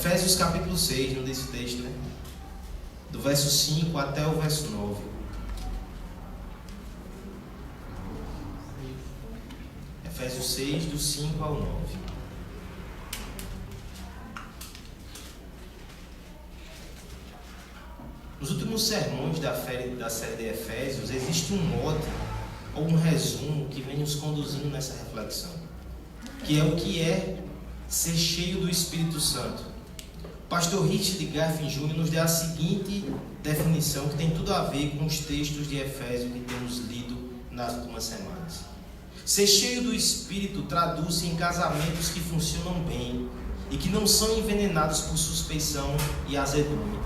Efésios capítulo 6, não desse texto, né? Do verso 5 até o verso 9. Efésios 6, do 5 ao 9. Nos últimos sermões da série de Efésios, existe um mote ou um resumo que vem nos conduzindo nessa reflexão, que é o que é ser cheio do Espírito Santo. O pastor Richard Garfin Jr. nos deu a seguinte definição, que tem tudo a ver com os textos de Efésios que temos lido nas últimas semanas. Ser cheio do Espírito traduz-se em casamentos que funcionam bem e que não são envenenados por suspeição e azedume.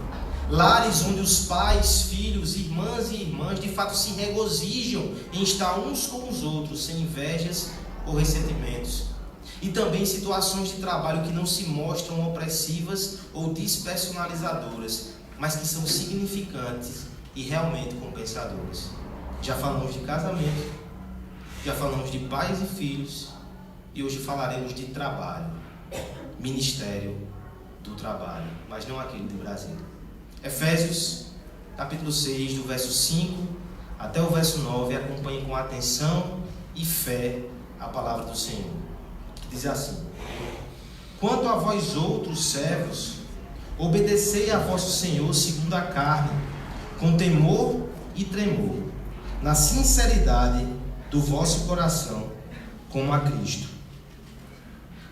Lares onde os pais, filhos, irmãs e irmãs de fato se regozijam em estar uns com os outros, sem invejas ou ressentimentos. E também situações de trabalho que não se mostram opressivas ou despersonalizadoras, mas que são significantes e realmente compensadoras. Já falamos de casamento, já falamos de pais e filhos, e hoje falaremos de trabalho, ministério do trabalho, mas não aquele do Brasil. Efésios, capítulo 6, do verso 5 até o verso 9, acompanhe com atenção e fé a palavra do Senhor, que diz assim: quanto a vós outros servos, obedecei a vosso Senhor segundo a carne, com temor e tremor, na sinceridade do vosso coração, como a Cristo,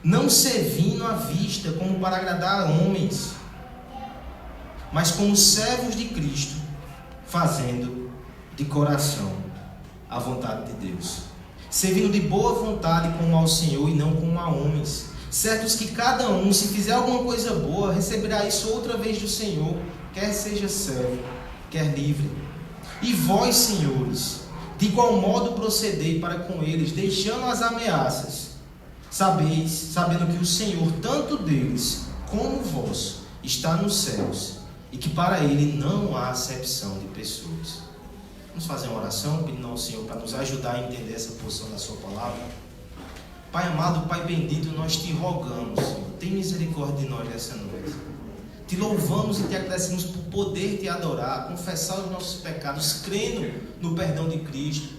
não servindo à vista como para agradar a homens, mas como servos de Cristo, fazendo de coração a vontade de Deus, servindo de boa vontade como ao Senhor e não como a homens, certos que cada um, se fizer alguma coisa boa, receberá isso outra vez do Senhor, quer seja servo, quer livre. E vós, senhores, de igual modo procedei para com eles, deixando as ameaças, sabendo que o Senhor, tanto deles como vós, está nos céus, e que para Ele não há acepção de pessoas. Vamos fazer uma oração pedindo ao Senhor para nos ajudar a entender essa porção da Sua palavra. Pai amado, Pai bendito, nós te rogamos, Senhor, tem misericórdia de nós nessa noite. Te louvamos e te agradecemos por poder te adorar, confessar os nossos pecados, crendo no perdão de Cristo,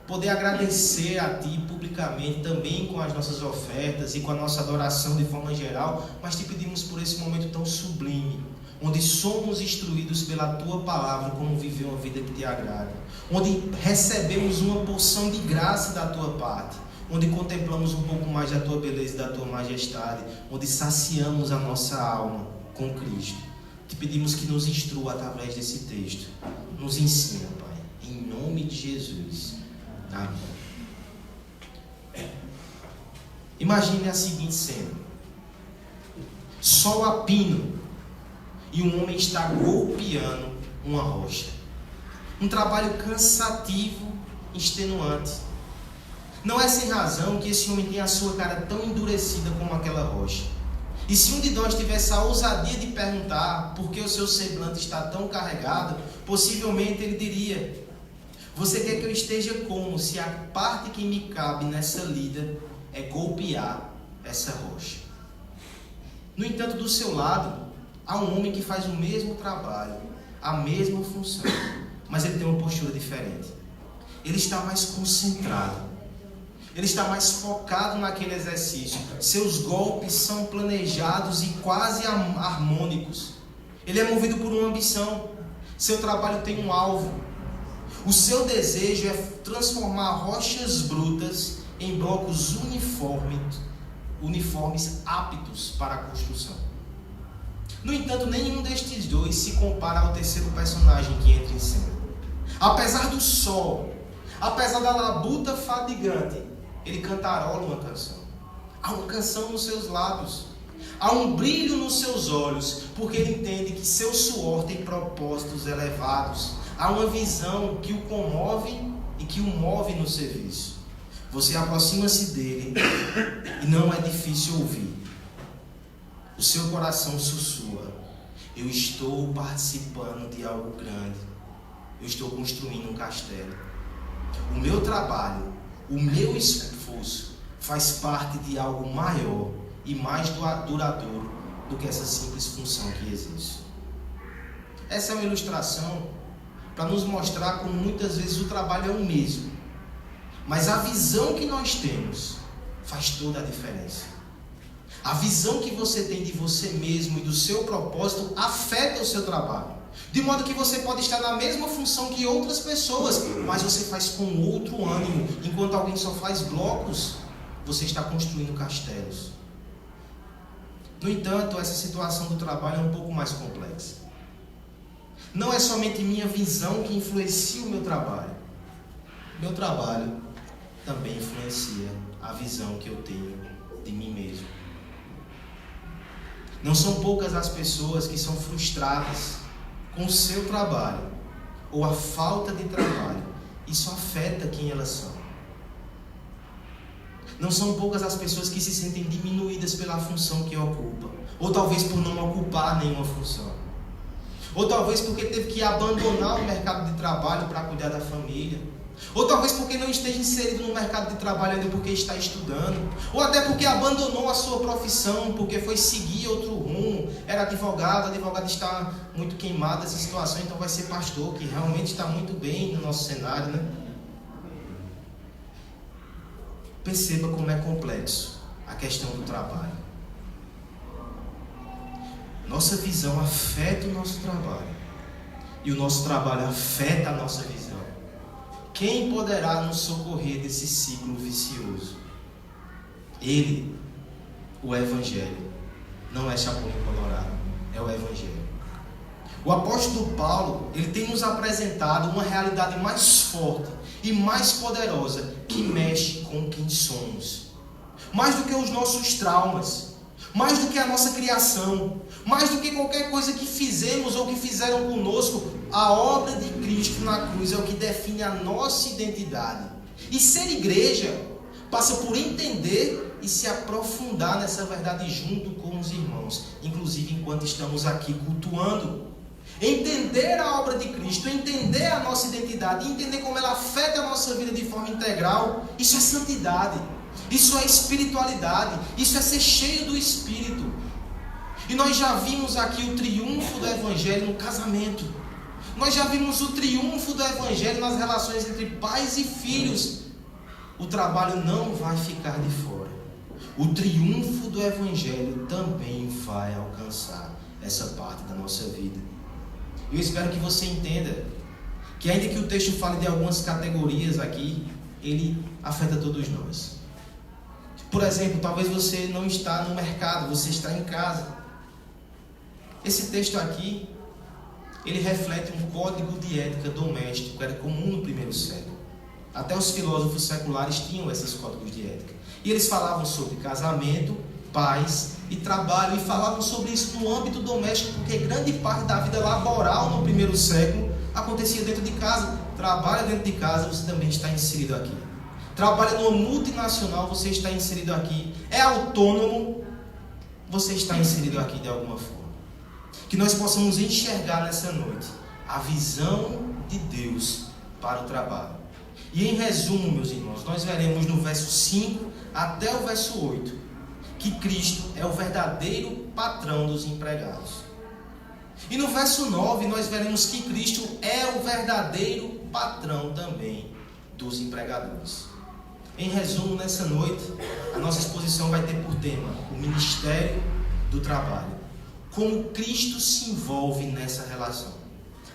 poder agradecer a Ti publicamente, também com as nossas ofertas e com a nossa adoração de forma geral, mas te pedimos por esse momento tão sublime, onde somos instruídos pela Tua palavra como viver uma vida que Te agrada, onde recebemos uma porção de graça da Tua parte, onde contemplamos um pouco mais da Tua beleza e da Tua majestade, onde saciamos a nossa alma com Cristo. Te pedimos que nos instrua através desse texto, nos ensina, Pai, em nome de Jesus. Amém. Imagine a seguinte cena: sol a pino e um homem está golpeando uma rocha. Um trabalho cansativo, extenuante. Não é sem razão que esse homem tem a sua cara tão endurecida como aquela rocha. E se um de nós tivesse a ousadia de perguntar por que o seu semblante está tão carregado, possivelmente ele diria: você quer que eu esteja como se a parte que me cabe nessa lida é golpear essa rocha? No entanto, do seu lado, há um homem que faz o mesmo trabalho, a mesma função, mas ele tem uma postura diferente. Ele está mais concentrado, ele está mais focado naquele exercício. Seus golpes são planejados e quase harmônicos. Ele é movido por uma ambição. Seu trabalho tem um alvo. O seu desejo é transformar rochas brutas em blocos uniformes aptos para a construção. No entanto, nenhum destes dois se compara ao terceiro personagem que entra em cena. Apesar do sol, apesar da labuta fadigante, ele cantarola uma canção. Há uma canção nos seus lábios, há um brilho nos seus olhos, porque ele entende que seu suor tem propósitos elevados. Há uma visão que o comove e que o move no serviço. Você aproxima-se dele e não é difícil ouvir. O seu coração sussurra: eu estou participando de algo grande. Eu estou construindo um castelo. O meu trabalho, o meu esforço faz parte de algo maior e mais duradouro do que essa simples função que existe. Essa é uma ilustração para nos mostrar como muitas vezes o trabalho é o mesmo, mas a visão que nós temos faz toda a diferença. A visão que você tem de você mesmo e do seu propósito afeta o seu trabalho, de modo que você pode estar na mesma função que outras pessoas, mas você faz com outro ânimo. Enquanto alguém só faz blocos, você está construindo castelos. No entanto, essa situação do trabalho é um pouco mais complexa. Não é somente minha visão que influencia o meu trabalho. Meu trabalho também influencia a visão que eu tenho de mim mesmo. Não são poucas as pessoas que são frustradas com o seu trabalho ou a falta de trabalho. Isso afeta quem elas são. Não são poucas as pessoas que se sentem diminuídas pela função que ocupam, ou talvez por não ocupar nenhuma função, ou talvez porque teve que abandonar o mercado de trabalho para cuidar da família, ou talvez porque não esteja inserido no mercado de trabalho ainda porque está estudando, ou até porque abandonou a sua profissão porque foi seguir outro rumo. Era advogado está muito queimado nessa situação, então vai ser pastor, que realmente está muito bem no nosso cenário, né? Perceba como é complexo a questão do trabalho. Nossa visão afeta o nosso trabalho, e o nosso trabalho afeta a nossa visão. Quem poderá nos socorrer desse ciclo vicioso? Ele, o Evangelho. Não é Chapolin Colorado, é o Evangelho. O apóstolo Paulo, ele tem nos apresentado uma realidade mais forte e mais poderosa que mexe com quem somos. Mais do que os nossos traumas, mais do que a nossa criação, mais do que qualquer coisa que fizemos ou que fizeram conosco, a obra de Cristo na cruz é o que define a nossa identidade. E ser igreja passa por entender e se aprofundar nessa verdade junto com os irmãos, inclusive enquanto estamos aqui cultuando. Entender a obra de Cristo, entender a nossa identidade, entender como ela afeta a nossa vida de forma integral, isso é santidade, isso é espiritualidade, isso é ser cheio do Espírito. E nós já vimos aqui o triunfo do Evangelho no casamento. Nós já vimos o triunfo do Evangelho nas relações entre pais e filhos. O trabalho não vai ficar de fora. O triunfo do Evangelho também vai alcançar essa parte da nossa vida. Eu espero que você entenda que, ainda que o texto fale de algumas categorias aqui, ele afeta todos nós. Por exemplo, talvez você não está no mercado, você está em casa. Esse texto aqui, ele reflete um código de ética doméstico que era comum no primeiro século. Até os filósofos seculares tinham esses códigos de ética. E eles falavam sobre casamento, paz e trabalho, e falavam sobre isso no âmbito doméstico, porque grande parte da vida laboral no primeiro século acontecia dentro de casa. Trabalha dentro de casa, você também está inserido aqui. Trabalha numa multinacional, você está inserido aqui. É autônomo, você está inserido aqui de alguma forma. Que nós possamos enxergar nessa noite a visão de Deus para o trabalho. E em resumo, meus irmãos, nós veremos no verso 5 até o verso 8 que Cristo é o verdadeiro patrão dos empregados. E no verso 9 nós veremos que Cristo é o verdadeiro patrão também dos empregadores. Em resumo, nessa noite, a nossa exposição vai ter por tema o ministério do trabalho. Como Cristo se envolve nessa relação.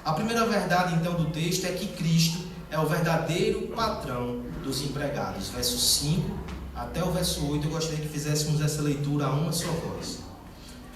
A primeira verdade, então, do texto é que Cristo é o verdadeiro patrão dos empregados. Verso 5 até o verso 8, eu gostaria que fizéssemos essa leitura a uma só voz.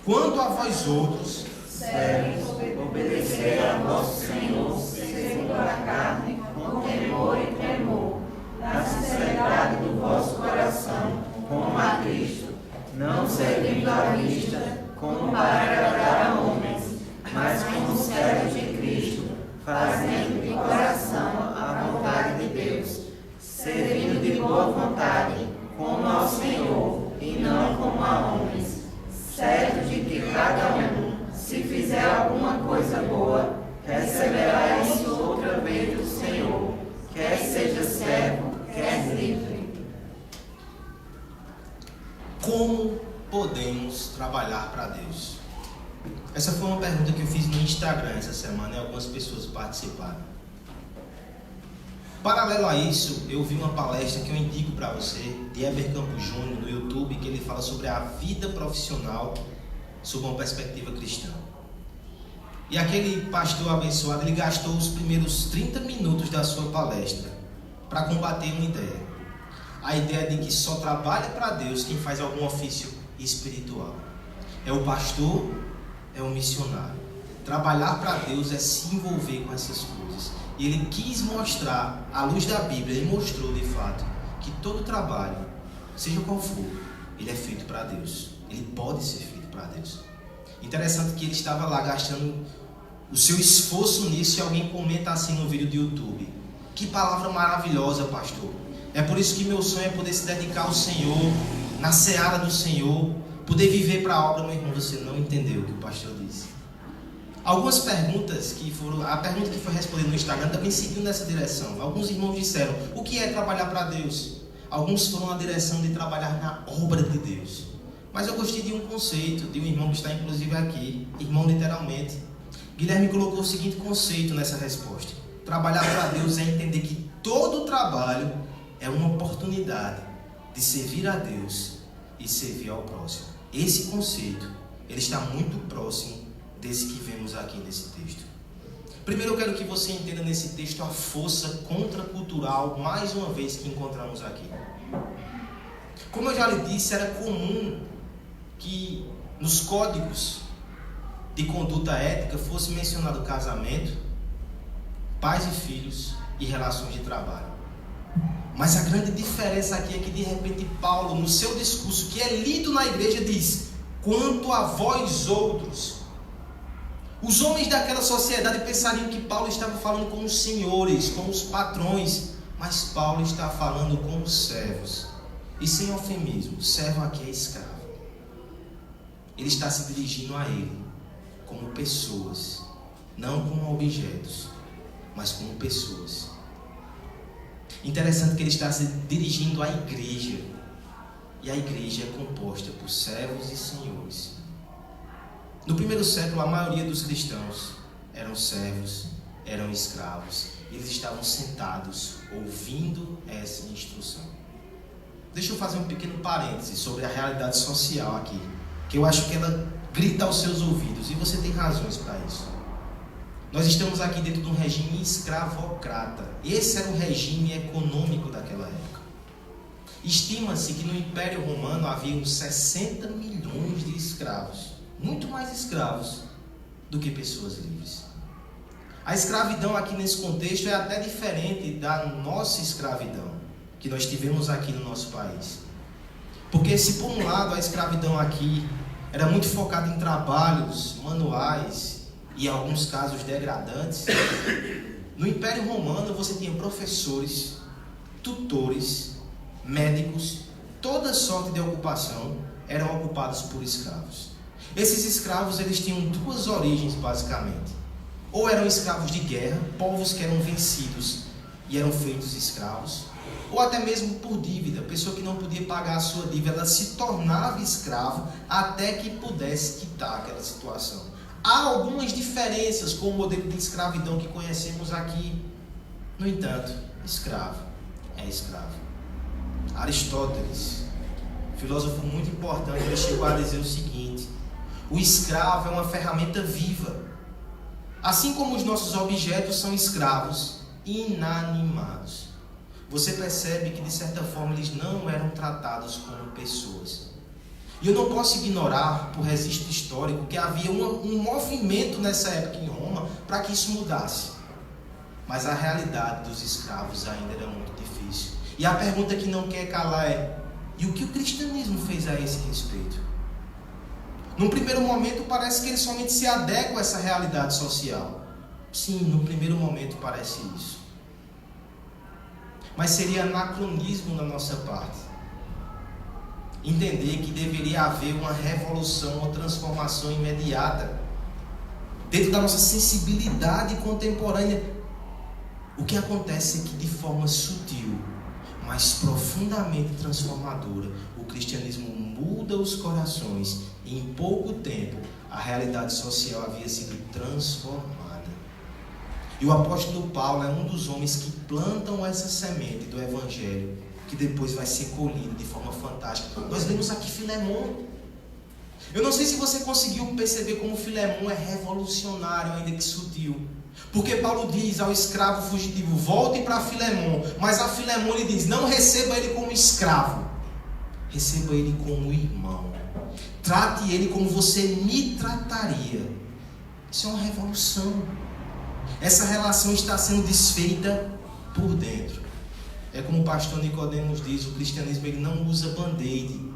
Quanto a vós outros, servos, obedecei a vosso Senhor, segundo a carne, com temor e tremor, na sinceridade do vosso coração, como a Cristo, não seguindo a vista, como para agradar a homens, mas como servos de Cristo, fazendo de coração a vontade de Deus, servindo de boa vontade, como ao Senhor, e não como a homens, certo de que cada um, se fizer alguma coisa boa, receberá isso outra vez do Senhor, quer seja servo, quer livre. Como podemos trabalhar para Deus? Essa foi uma pergunta que eu fiz no Instagram essa semana e algumas pessoas participaram. Paralelo a isso, eu vi uma palestra que eu indico para você, de Heber Campos Júnior, no YouTube, que ele fala sobre a vida profissional sob uma perspectiva cristã. E aquele pastor abençoado, ele gastou os primeiros 30 minutos da sua palestra para combater uma ideia. A ideia de que só trabalha para Deus quem faz algum ofício espiritual. É o pastor, é o missionário. Trabalhar para Deus é se envolver com essas coisas. E ele quis mostrar, à luz da Bíblia, ele mostrou de fato que todo trabalho, seja qual for, ele é feito para Deus. Ele pode ser feito para Deus. Interessante que ele estava lá gastando o seu esforço nisso e alguém comenta assim no vídeo do YouTube: que palavra maravilhosa, pastor. É por isso que meu sonho é poder se dedicar ao Senhor, na seara do Senhor, poder viver para a obra. Meu irmão, você não entendeu o que o pastor disse. Algumas perguntas que foram... A pergunta que foi respondida no Instagram também seguiu nessa direção. Alguns irmãos disseram: o que é trabalhar para Deus? Alguns foram na direção de trabalhar na obra de Deus. Mas eu gostei de um conceito, de um irmão que está inclusive aqui, irmão literalmente. Guilherme colocou o seguinte conceito nessa resposta: trabalhar para Deus é entender que todo trabalho é uma oportunidade de servir a Deus e servir ao próximo. Esse conceito, ele está muito próximo desse que vemos aqui nesse texto. Primeiro eu quero que você entenda nesse texto a força contracultural, mais uma vez, que encontramos aqui. Como eu já lhe disse, era comum que nos códigos de conduta ética fosse mencionado casamento, pais e filhos e relações de trabalho. Mas a grande diferença aqui é que de repente Paulo, no seu discurso que é lido na igreja, diz: quanto a vós outros. Os homens daquela sociedade pensariam que Paulo estava falando com os senhores, com os patrões, mas Paulo está falando com os servos. E sem eufemismo, servo aqui é escravo. Ele está se dirigindo a ele como pessoas, não como objetos, mas como pessoas. Interessante que ele está se dirigindo à igreja, e a igreja é composta por servos e senhores. No primeiro século, a maioria dos cristãos eram servos, eram escravos. Eles estavam sentados, ouvindo essa instrução. Deixa eu fazer um pequeno parêntese sobre a realidade social aqui, que eu acho que ela grita aos seus ouvidos, e você tem razões para isso. Nós estamos aqui dentro de um regime escravocrata. Esse era o regime econômico daquela época. Estima-se que no Império Romano havia uns 60 milhões de escravos. Muito mais escravos do que pessoas livres. A escravidão aqui nesse contexto é até diferente da nossa escravidão que nós tivemos aqui no nosso país. Porque se por um lado a escravidão aqui era muito focada em trabalhos manuais e em alguns casos degradantes, no Império Romano você tinha professores, tutores, médicos, toda sorte de ocupação eram ocupados por escravos. Esses escravos, eles tinham duas origens basicamente. Ou eram escravos de guerra, povos que eram vencidos e eram feitos escravos, ou até mesmo por dívida, pessoa que não podia pagar a sua dívida, ela se tornava escravo até que pudesse quitar aquela situação. Há algumas diferenças com o modelo de escravidão que conhecemos aqui. No entanto, escravo é escravo. Aristóteles, filósofo muito importante, ele chegou a dizer o seguinte: o escravo é uma ferramenta viva. Assim como os nossos objetos são escravos inanimados. Você percebe que de certa forma eles não eram tratados como pessoas. E eu não posso ignorar, por registro histórico, que havia um movimento nessa época em Roma para que isso mudasse. Mas a realidade dos escravos ainda era muito difícil. E a pergunta que não quer calar é: e o que o cristianismo fez a esse respeito? Num primeiro momento parece que ele somente se adequa a essa realidade social. Sim, no primeiro momento parece isso. Mas seria anacronismo da nossa parte entender que deveria haver uma revolução, uma transformação imediata dentro da nossa sensibilidade contemporânea. O que acontece é que de forma sutil, mas profundamente transformadora. O cristianismo muda os corações e em pouco tempo a realidade social havia sido transformada. E o apóstolo Paulo é um dos homens que plantam essa semente do evangelho, que depois vai ser colhido de forma fantástica. Nós vemos aqui Filemon. Eu não sei se você conseguiu perceber como Filemon é revolucionário, ainda que sutil. Porque Paulo diz ao escravo fugitivo: volte para Filemon. Mas a Filemon ele diz: não receba ele como escravo, receba ele como irmão. Trate ele como você me trataria. Isso é uma revolução. Essa relação está sendo desfeita por dentro. É como o pastor Nicodemos diz: o cristianismo ele não usa band-aid,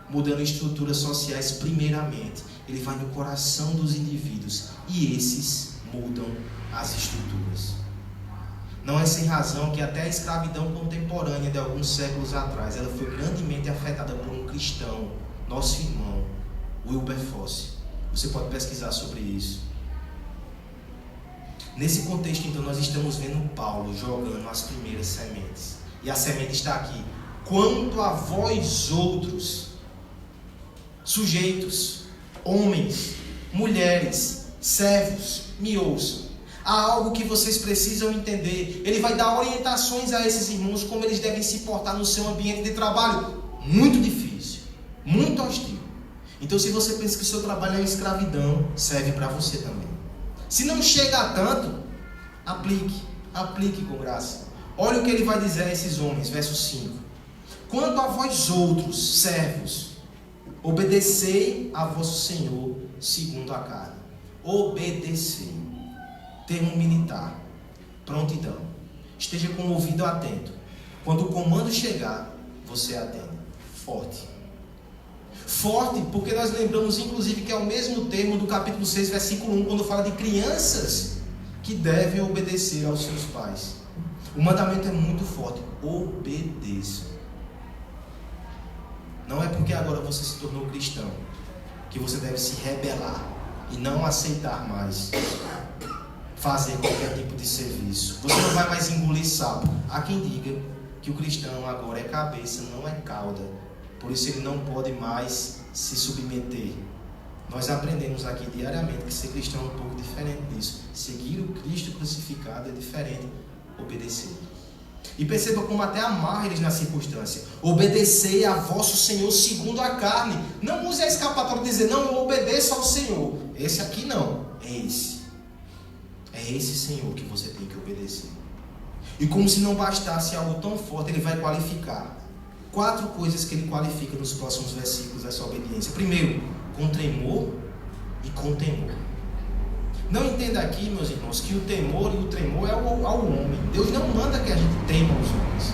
mudando estruturas sociais primeiramente. Ele vai no coração dos indivíduos e esses mudam as estruturas. Não é sem razão que até a escravidão contemporânea de alguns séculos atrás, ela foi grandemente afetada por um cristão, nosso irmão, Wilberforce. Você pode pesquisar sobre isso. Nesse contexto, então, nós estamos vendo Paulo jogando as primeiras sementes. E a semente está aqui. Quanto a vós outros, sujeitos, homens, mulheres, servos, me ouçam. Há algo que vocês precisam entender. Ele vai dar orientações a esses irmãos como eles devem se portar no seu ambiente de trabalho. Muito difícil, muito hostil. Então, se você pensa que o seu trabalho é uma escravidão, serve para você também. Se não chega a tanto, aplique com graça. Olha o que ele vai dizer a esses homens, verso 5. Quanto a vós outros, servos, obedecei a vosso Senhor segundo a carne. Obedecei. Termo militar. Prontidão. Esteja com o ouvido atento. Quando o comando chegar, você atende. Forte. Forte, porque nós lembramos inclusive que é o mesmo termo do capítulo 6, versículo 1, quando fala de crianças que devem obedecer aos seus pais. O mandamento é muito forte. Obedeça. Não é porque agora você se tornou cristão que você deve se rebelar e não aceitar mais fazer qualquer tipo de serviço. Você não vai mais engolir sapo. Há quem diga que o cristão agora é cabeça, não é cauda. Por isso ele não pode mais se submeter. Nós aprendemos aqui diariamente que ser cristão é um pouco diferente disso. Seguir o Cristo crucificado é diferente. Obedecer. E perceba como até amarra eles na circunstância. Obedecei a vosso Senhor segundo a carne. Não use a escapatória de dizer: não, eu obedeço ao Senhor. Esse aqui não. É esse. É esse Senhor que você tem que obedecer. E como se não bastasse algo tão forte, ele vai qualificar 4 coisas que ele qualifica nos próximos versículos dessa obediência. Primeiro, com tremor e com temor. Não entenda aqui, meus irmãos, que o temor e o tremor é ao homem. Deus não manda que a gente tema os homens.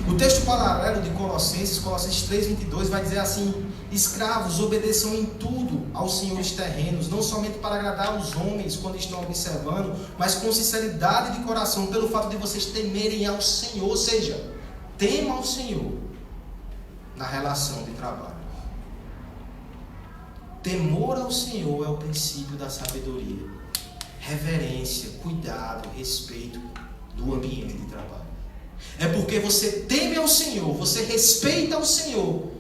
O texto paralelo de Colossenses 3:22 vai dizer assim: escravos, obedeçam em tudo aos senhores terrenos, não somente para agradar os homens quando estão observando, mas com sinceridade de coração, pelo fato de vocês temerem ao Senhor. Ou seja, tema ao Senhor na relação de trabalho. Temor ao Senhor é o princípio da sabedoria. Reverência, cuidado, respeito do ambiente de trabalho. É porque você teme ao Senhor, você respeita ao Senhor,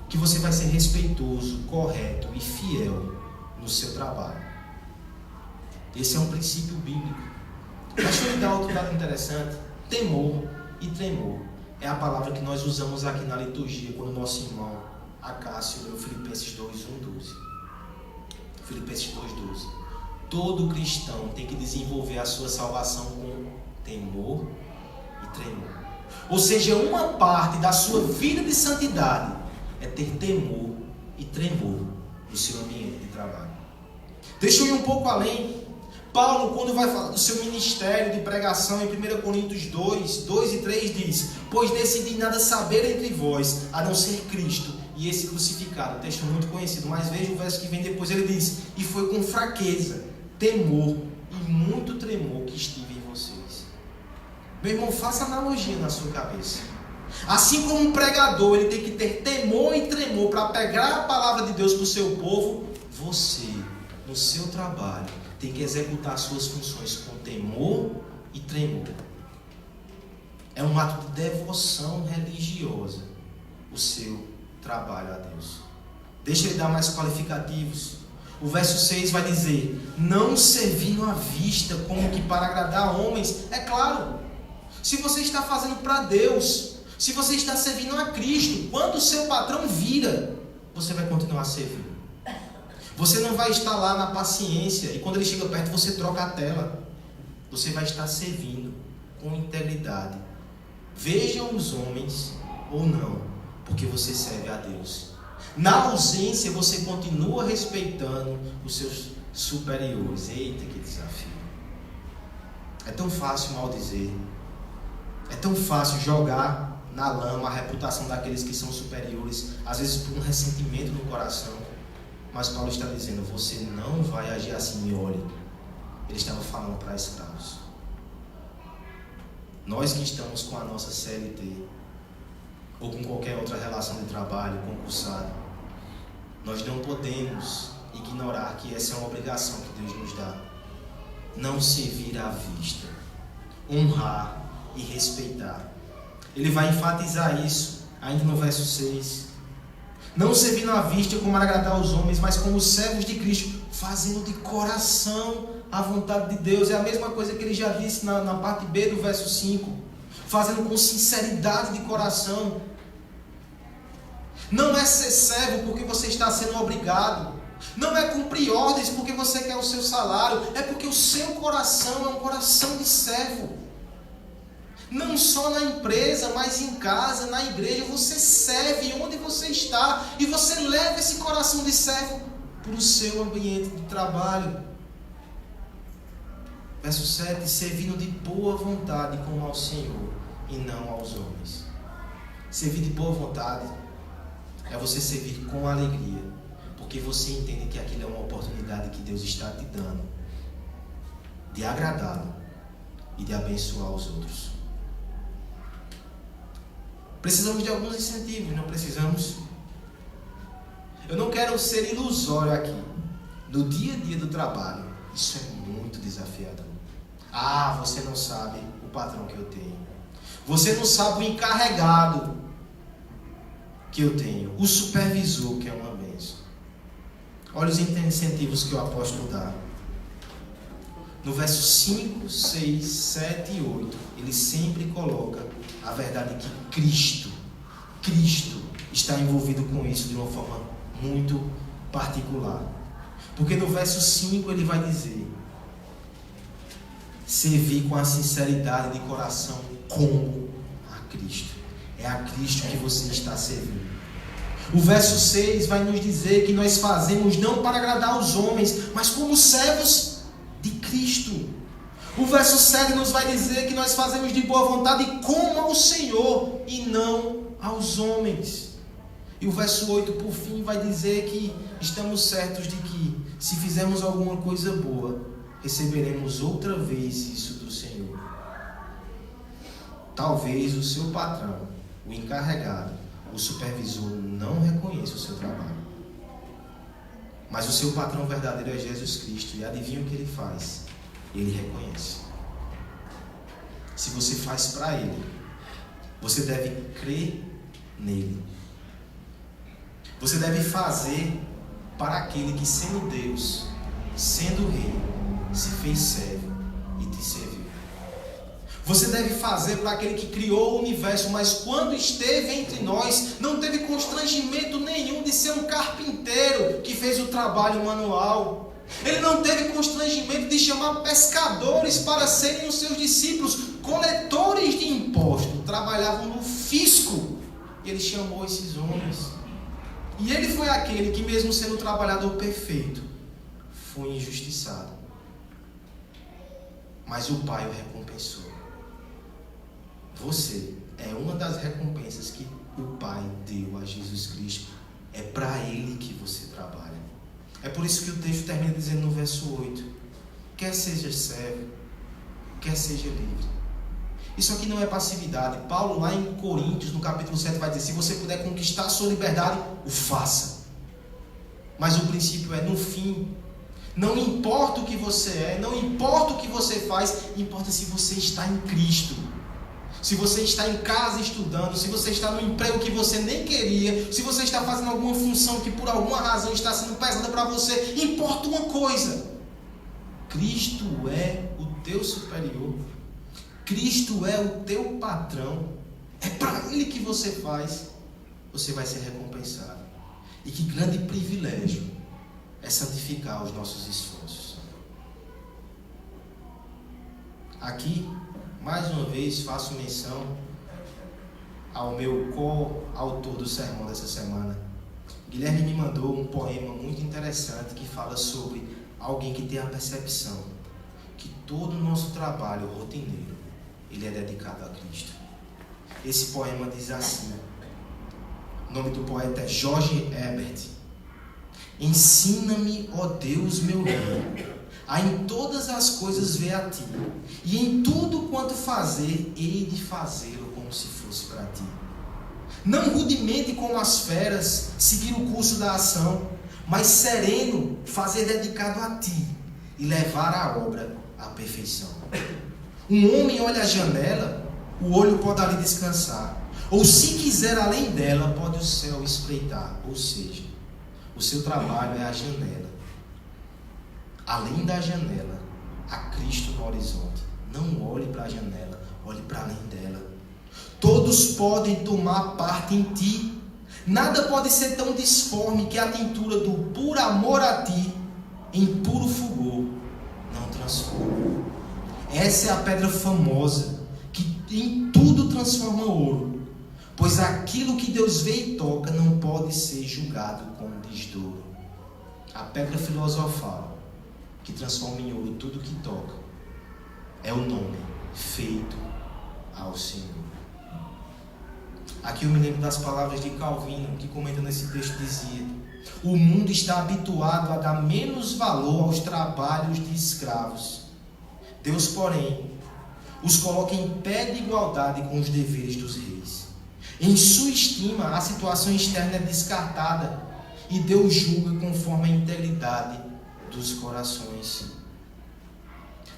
que você vai ser respeitoso, correto e fiel no seu trabalho. Esse é um princípio bíblico. Mas deixa eu lhe dar outro dado interessante. Temor e tremor é a palavra que nós usamos aqui na liturgia quando o nosso irmão Acácio leu Filipenses 2:1-12. Filipenses 2:12. Todo cristão tem que desenvolver a sua salvação com temor e tremor. Ou seja, uma parte da sua vida de santidade é ter temor e tremor no seu ambiente de trabalho. Deixa eu ir um pouco além. Paulo, quando vai falar do seu ministério de pregação em 1 Coríntios 2:2-3 diz: pois decidi nada saber entre vós, a não ser Cristo e esse crucificado. Texto muito conhecido, mas veja o verso que vem depois. Ele diz: e foi com fraqueza, temor e muito tremor que estive em vocês. Meu irmão, faça analogia na sua cabeça. Assim como um pregador, ele tem que ter temor e tremor para pegar a palavra de Deus para o seu povo, você, no seu trabalho, tem que executar suas funções com temor e tremor. É um ato de devoção religiosa o seu trabalho a Deus. Deixa ele dar mais qualificativos. O verso 6 vai dizer: não servindo à vista como que para agradar homens. É claro, se você está fazendo para Deus, se você está servindo a Cristo, quando o seu patrão vira, você vai continuar servindo. Você não vai estar lá na paciência e quando ele chega perto você troca a tela. Você vai estar servindo com integridade. Vejam os homens ou não, porque você serve a Deus. Na ausência você continua respeitando os seus superiores. Eita, que desafio. É tão fácil maldizer. É tão fácil jogar na lama a reputação daqueles que são superiores, às vezes por um ressentimento no coração. Mas Paulo está dizendo: você não vai agir assim, me olhe. Ele estava falando para escravos. Nós que estamos com a nossa CLT, ou com qualquer outra relação de trabalho, concursado, nós não podemos ignorar que essa é uma obrigação que Deus nos dá. Não servir à vista, honrar e respeitar. Ele vai enfatizar isso ainda no verso 6. Não servindo à vista como para agradar aos homens, mas como servos de Cristo, fazendo de coração a vontade de Deus. É a mesma coisa que ele já disse na parte B do verso 5. Fazendo com sinceridade de coração. Não é ser servo porque você está sendo obrigado. Não é cumprir ordens porque você quer o seu salário. É porque o seu coração é um coração de servo. Não só na empresa, mas em casa, na igreja. Você serve onde você está. E você leva esse coração de servo para o seu ambiente de trabalho. Verso 7. Servindo de boa vontade como ao Senhor e não aos homens. Servir de boa vontade é você servir com alegria, porque você entende que aquilo é uma oportunidade que Deus está te dando de agradá-lo e de abençoar os outros. Precisamos de alguns incentivos, não precisamos? Eu não quero ser ilusório aqui. No dia a dia do trabalho, isso é muito desafiador. Ah, você não sabe o patrão que eu tenho. Você não sabe o encarregado que eu tenho. O supervisor, que é uma bênção. Olha os incentivos que o apóstolo dá. No verso 5, 6, 7 e 8, ele sempre coloca a verdade que Cristo está envolvido com isso de uma forma muito particular. Porque no verso 5 ele vai dizer: servir com a sinceridade de coração como a Cristo. É a Cristo que você está servindo. O verso 6 vai nos dizer que nós fazemos não para agradar os homens, mas como servos de Cristo. O verso 7 nos vai dizer que nós fazemos de boa vontade como ao Senhor e não aos homens. E o verso 8, por fim, vai dizer que estamos certos de que, se fizermos alguma coisa boa, receberemos outra vez isso do Senhor. Talvez o seu patrão, o encarregado, o supervisor não reconheça o seu trabalho. Mas o seu patrão verdadeiro é Jesus Cristo. E adivinha o que ele faz? Ele reconhece. Se você faz para ele, você deve crer nele. Você deve fazer para aquele que, sendo Deus, sendo Rei, se fez servo e te serviu. Você deve fazer para aquele que criou o universo, mas quando esteve entre nós, não teve constrangimento nenhum de ser um carpinteiro que fez o trabalho manual. Ele não teve constrangimento de chamar pescadores para serem os seus discípulos. Coletores de impostos trabalhavam no fisco. E ele chamou esses homens. E ele foi aquele que, mesmo sendo o trabalhador perfeito, foi injustiçado. Mas o Pai o recompensou. Você é uma das recompensas que o Pai deu a Jesus Cristo. É para Ele que você trabalha. É por isso que o texto termina dizendo no verso 8: quer seja servo, quer seja livre. Isso aqui não é passividade. Paulo, lá em Coríntios, no capítulo 7, vai dizer: se você puder conquistar a sua liberdade, o faça. Mas o princípio é: no fim, não importa o que você é, não importa o que você faz, importa se você está em Cristo. se você está em casa estudando, se você está no emprego que você nem queria, se você está fazendo alguma função que por alguma razão está sendo pesada para você, importa uma coisa: Cristo é o teu superior, Cristo é o teu patrão, é para Ele que você faz, você vai ser recompensado. E que grande privilégio é santificar os nossos esforços. Aqui, mais uma vez, faço menção ao meu co-autor do sermão dessa semana. Guilherme me mandou um poema muito interessante que fala sobre alguém que tem a percepção que todo o nosso trabalho rotineiro, ele é dedicado a Cristo. Esse poema diz assim, o nome do poeta é George Herbert: ensina-me, ó Deus meu Rei, a em todas as coisas ver a Ti, e em tudo quanto fazer, hei de fazê-lo como se fosse para Ti. Não rudemente como as feras, seguir o curso da ação, mas sereno, fazer dedicado a Ti, e levar a obra à perfeição. Um homem olha a janela, o olho pode ali descansar, ou se quiser além dela, pode o céu espreitar. Ou seja, o seu trabalho é a janela. Além da janela, há Cristo no horizonte. Não olhe para a janela, olhe para além dela. Todos podem tomar parte em Ti. Nada pode ser tão disforme que a tintura do puro amor a Ti, em puro fulgor, não transforma. Essa é a pedra famosa, que em tudo transforma ouro. Pois aquilo que Deus vê e toca não pode ser julgado como desdouro. A pedra filosofal, que transforma em ouro tudo que toca, é o nome feito ao Senhor. Aqui eu me lembro das palavras de Calvino, que comenta nesse texto, dizia: o mundo está habituado a dar menos valor aos trabalhos de escravos. Deus, porém, os coloca em pé de igualdade com os deveres dos reis. Em sua estima, a situação externa é descartada e Deus julga conforme a integridade dos corações.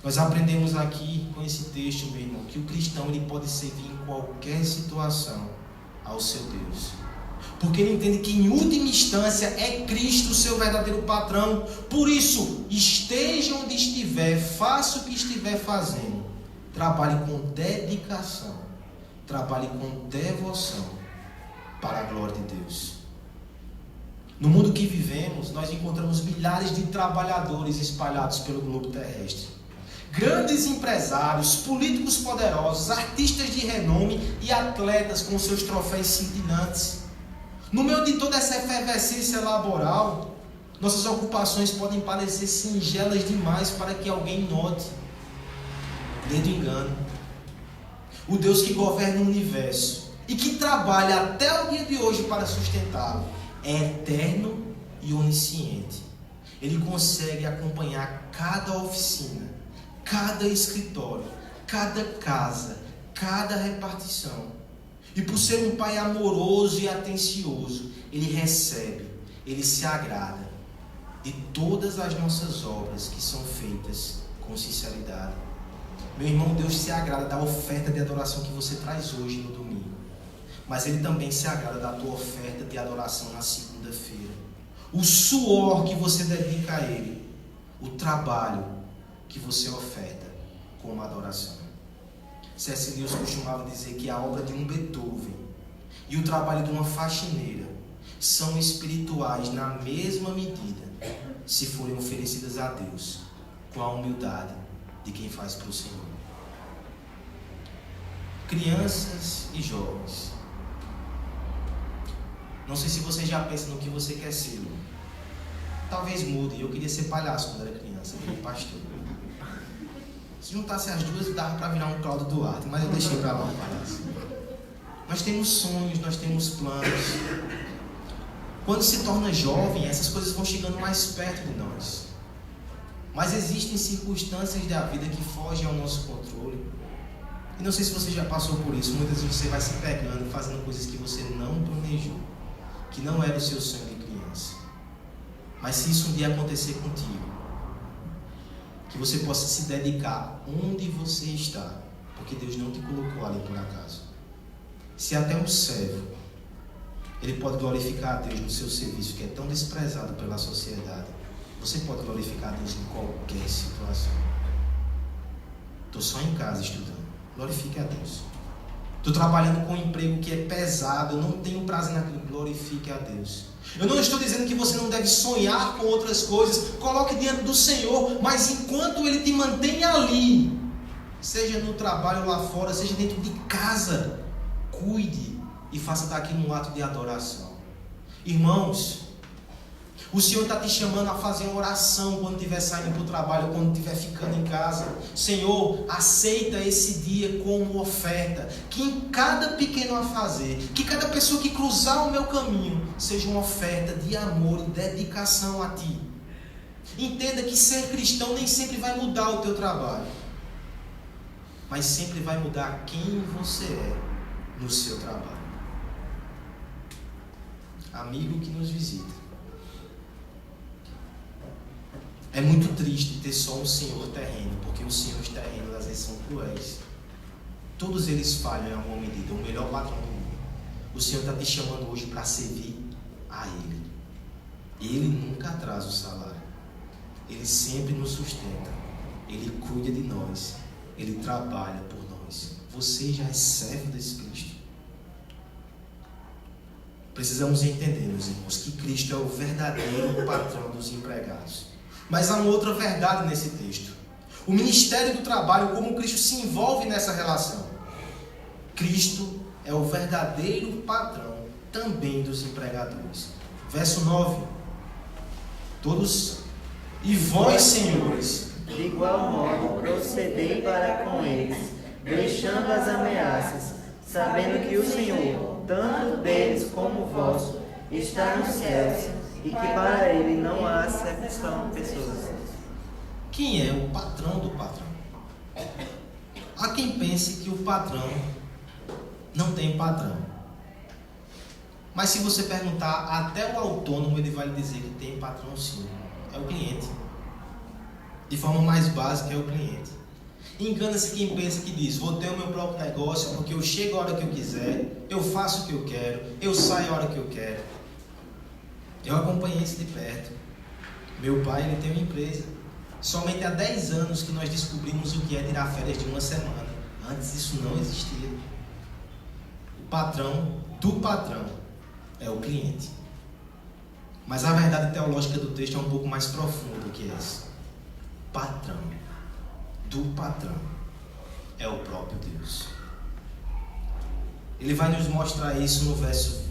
Nós aprendemos aqui com esse texto, meu irmão, que o cristão ele pode servir em qualquer situação ao seu Deus, porque ele entende que em última instância é Cristo o seu verdadeiro patrão. Por isso, esteja onde estiver, faça o que estiver fazendo, trabalhe com dedicação, trabalhe com devoção para a glória de Deus. No mundo que vivemos, nós encontramos milhares de trabalhadores espalhados pelo globo terrestre. Grandes empresários, políticos poderosos, artistas de renome e atletas com seus troféus cintilantes. No meio de toda essa efervescência laboral, nossas ocupações podem parecer singelas demais para que alguém note. Lê do engano. O Deus que governa o universo e que trabalha até o dia de hoje para sustentá-lo é eterno e onisciente. Ele consegue acompanhar cada oficina, cada escritório, cada casa, cada repartição. E por ser um Pai amoroso e atencioso, Ele recebe, Ele se agrada de todas as nossas obras que são feitas com sinceridade. Meu irmão, Deus se agrada da oferta de adoração que você traz hoje no domingo, mas Ele também se agrada da tua oferta de adoração na segunda-feira. O suor que você dedica a Ele, o trabalho que você oferta como adoração. C.S. Lewis costumava dizer que a obra de um Beethoven e o trabalho de uma faxineira são espirituais na mesma medida, se forem oferecidas a Deus com a humildade de quem faz para o Senhor. Crianças e jovens, não sei se você já pensa no que você quer ser. Talvez mude. Eu queria ser palhaço quando era criança, eu queria pastor. Se juntasse as duas, dava para virar um Cláudio Duarte, mas eu deixei para lá o palhaço. Nós temos sonhos, nós temos planos. Quando se torna jovem, essas coisas vão chegando mais perto de nós. Mas existem circunstâncias da vida que fogem ao nosso controle. E não sei se você já passou por isso. Muitas vezes você vai se pegando, fazendo coisas que você não planejou, que não era o seu sonho de criança. Mas se isso um dia acontecer contigo, que você possa se dedicar onde você está porque Deus não te colocou ali por acaso. Se até um servo, ele pode glorificar a Deus no seu serviço, que é tão desprezado pela sociedade, você pode glorificar a Deus em qualquer situação. Estou só em casa estudando, glorifique a Deus. Estou trabalhando com um emprego que é pesado, eu não tenho prazer naquilo, glorifique a Deus. Eu não estou dizendo que você não deve sonhar com outras coisas, coloque diante do Senhor, mas enquanto Ele te mantém ali, seja no trabalho lá fora, seja dentro de casa, cuide e faça daquilo um ato de adoração. Irmãos, o Senhor está te chamando a fazer uma oração quando estiver saindo para o trabalho, quando estiver ficando em casa. Senhor, aceita esse dia como oferta. Que em cada pequeno a fazer, que cada pessoa que cruzar o meu caminho, seja uma oferta de amor e dedicação a Ti. Entenda que ser cristão nem sempre vai mudar o teu trabalho, mas sempre vai mudar quem você é no seu trabalho. Amigo que nos visita, é muito triste ter só um senhor terreno, porque os senhores terrenos às vezes são cruéis. Todos eles falham em alguma medida. O melhor patrão do mundo. O Senhor está te chamando hoje para servir a Ele. Ele nunca atrasa o salário. Ele sempre nos sustenta. Ele cuida de nós. Ele trabalha por nós. Você já é servo desse Cristo. Precisamos entender, meus irmãos, que Cristo é o verdadeiro patrão dos empregados. Mas há uma outra verdade nesse texto. O ministério do trabalho, como Cristo se envolve nessa relação. Cristo é o verdadeiro patrão também dos empregadores. Verso 9. Todos, e vós, senhores, de igual modo procedei para com eles, deixando as ameaças, sabendo que o Senhor, tanto deles como vosso, está nos céus, e que para Ele não há acepção de pessoas. Quem é o patrão do patrão? Há quem pense que o patrão não tem patrão. Mas se você perguntar até o autônomo, ele vai lhe dizer que tem patrão sim. É o cliente. De forma mais básica, é o cliente. Engana-se quem pensa que diz: vou ter o meu próprio negócio porque eu chego a hora que eu quiser, eu faço o que eu quero, eu saio a hora que eu quero. Eu acompanhei isso de perto. Meu pai, ele tem uma empresa. Somente há 10 anos que nós descobrimos o que é tirar férias de uma semana. Antes isso não existia. O patrão do patrão é o cliente. Mas a verdade teológica do texto é um pouco mais profunda do que essa. Patrão do patrão é o próprio Deus. Ele vai nos mostrar isso no verso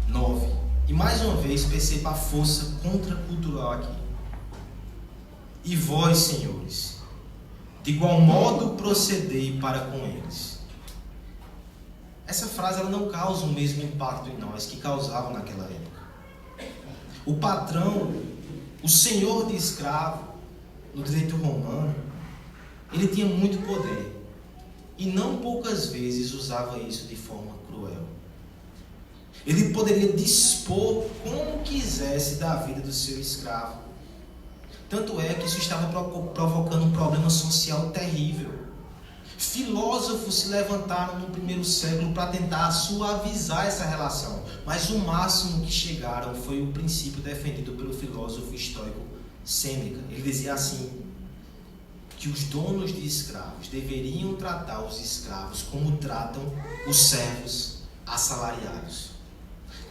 9. E mais uma vez perceba a força contracultural aqui. E vós, senhores, de igual modo procedei para com eles. Essa frase ela não causa o mesmo impacto em nós que causava naquela época. O patrão, o senhor de escravo, no direito romano, ele tinha muito poder. E não poucas vezes usava isso de forma cruel. Ele poderia dispor como quisesse da vida do seu escravo. Tanto é que isso estava provocando um problema social terrível. Filósofos se levantaram no primeiro século para tentar suavizar essa relação. Mas o máximo que chegaram foi o princípio defendido pelo filósofo estoico Sêneca. Ele dizia assim, que os donos de escravos deveriam tratar os escravos como tratam os servos assalariados.